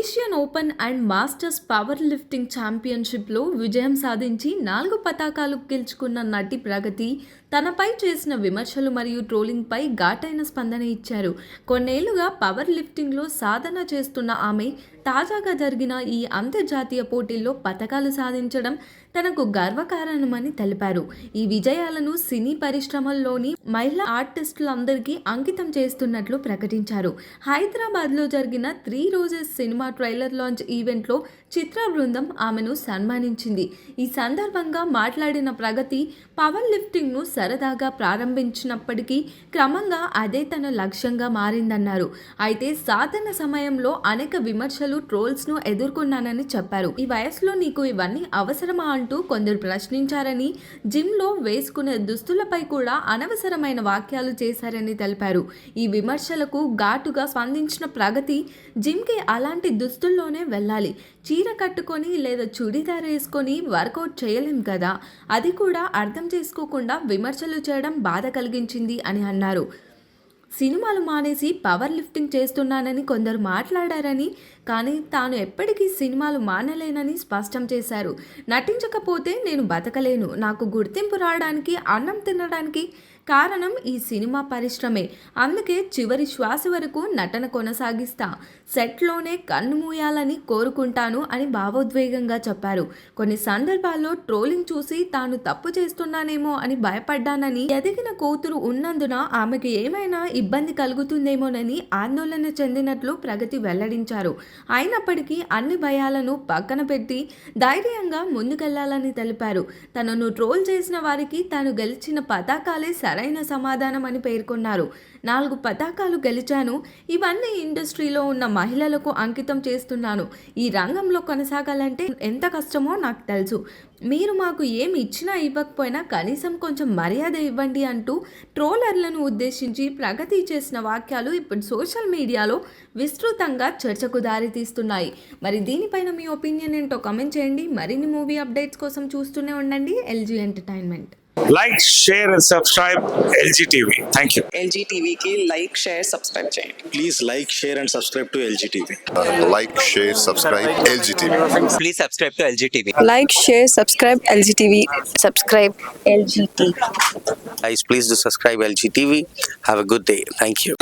Asian open and masters power lifting ఛాంపియన్షిప్లో విజయం సాధించి 4 పతకాలు గెలుచుకున్న నటి ప్రగతి తనపై చేసిన విమర్శలు మరియు ట్రోలింగ్పై ఘాటైన స్పందన ఇచ్చారు. కొన్నేళ్లుగా పవర్ లిఫ్టింగ్లో సాధన చేస్తున్న ఆమె తాజాగా జరిగిన ఈ అంతర్జాతీయ పోటీల్లో పతకాలు సాధించడం తనకు గర్వకారణమని తెలిపారు. ఈ విజయాలను సినీ పరిశ్రమల్లోని మహిళా ఆర్టిస్టులందరికీ అంకితం చేస్తున్నట్లు ప్రకటించారు. హైదరాబాద్లో జరిగిన 3 రోజెస్ సినిమా ట్రైలర్ లాంచ్ ఈవెంట్లో చిత్ర బృందం ఆమెను సన్మానించింది. ఈ సందర్భంగా మాట్లాడిన ప్రగతి పవర్ లిఫ్టింగ్ను సరదాగా ప్రారంభించినప్పటికీ క్రమంగా అదే తన లక్ష్యంగా మారిందన్నారు. అయితే సాధన సమయంలో అనేక విమర్శలు, ట్రోల్స్ను ఎదుర్కొన్నానని చెప్పారు. ఈ వయసులో నీకు ఇవన్నీ అవసరమా అంటూ కొందరు ప్రశ్నించారని, జిమ్లో వేసుకునే దుస్తులపై కూడా అనవసరమైన వ్యాఖ్యలు చేశారని తెలిపారు. ఈ విమర్శలకు ఘాటుగా స్పందించిన ప్రగతి, జిమ్కి అలాంటి దుస్తుల్లోనే వెళ్ళాలి, చీర కట్టుకొని లేదా చుడిదార్ వేసుకొని వర్కౌట్ చేయలేం కదా, అది కూడా అర్థం చేసుకోకుండా విమర్శలు చేయడం బాధ కలిగించింది అని అన్నారు. సినిమాలు మానేసి పవర్ లిఫ్టింగ్ చేస్తున్నానని కొందరు మాట్లాడారని, కానీ తాను ఎప్పటికీ సినిమాలు మానలేనని స్పష్టం చేశారు. నటించకపోతే నేను బతకలేను, నాకు గుర్తింపు రావడానికి, అన్నం తినడానికి కారణం ఈ సినిమా పరిశ్రమే, అందుకే చివరి శ్వాస వరకు నటన కొనసాగిస్తా, సెట్లోనే కన్ను మూయాలని కోరుకుంటాను అని భావోద్వేగంగా చెప్పారు. కొన్ని సందర్భాల్లో ట్రోలింగ్ చూసి తాను తప్పు చేస్తున్నానేమో అని భయపడ్డానని, ఎదిగిన కూతురు ఉన్నందున ఆమెకు ఏమైనా ఇబ్బంది కలుగుతుందేమోనని ఆందోళన చెందినట్లు ప్రగతి వెల్లడించారు. అయినప్పటికీ అన్ని భయాలను పక్కన పెట్టి ధైర్యంగా ముందుకెళ్లాలని తెలిపారు. తనను ట్రోల్ చేసిన వారికి తాను గెలిచిన పతాకాలే సరైన సమాధానం అని పేర్కొన్నారు. 4 పతాకాలు గెలిచాను, ఇవన్నీ ఇండస్ట్రీలో ఉన్న మహిళలకు అంకితం చేస్తున్నాను. ఈ రంగంలో కొనసాగాలంటే ఎంత కష్టమో నాకు తెలుసు. మీరు మాకు ఏమి ఇచ్చినా ఇవ్వకపోయినా కనీసం కొంచెం మర్యాద ఇవ్వండి అంటూ ట్రోలర్లను ఉద్దేశించి ప్రగతి చేసిన వాక్యాలు ఇప్పుడు సోషల్ మీడియాలో విస్తృతంగా చర్చకు దారితీస్తున్నాయి. మరి దీనిపైన మీ ఒపీనియన్ ఏంటో కామెంట్ చేయండి. మరిన్ని మూవీ అప్డేట్స్ కోసం చూస్తూనే ఉండండి LG entertainment. Like, share and subscribe LG TV. Thank you. LG TV की like, share, subscribe చేయండి. Please like, share and subscribe to LG TV. Like, share, subscribe LG TV. Please subscribe to LG TV. Like, share, subscribe LG TV. Subscribe LG TV. Guys, please do subscribe LG TV. Have a good day. Thank you.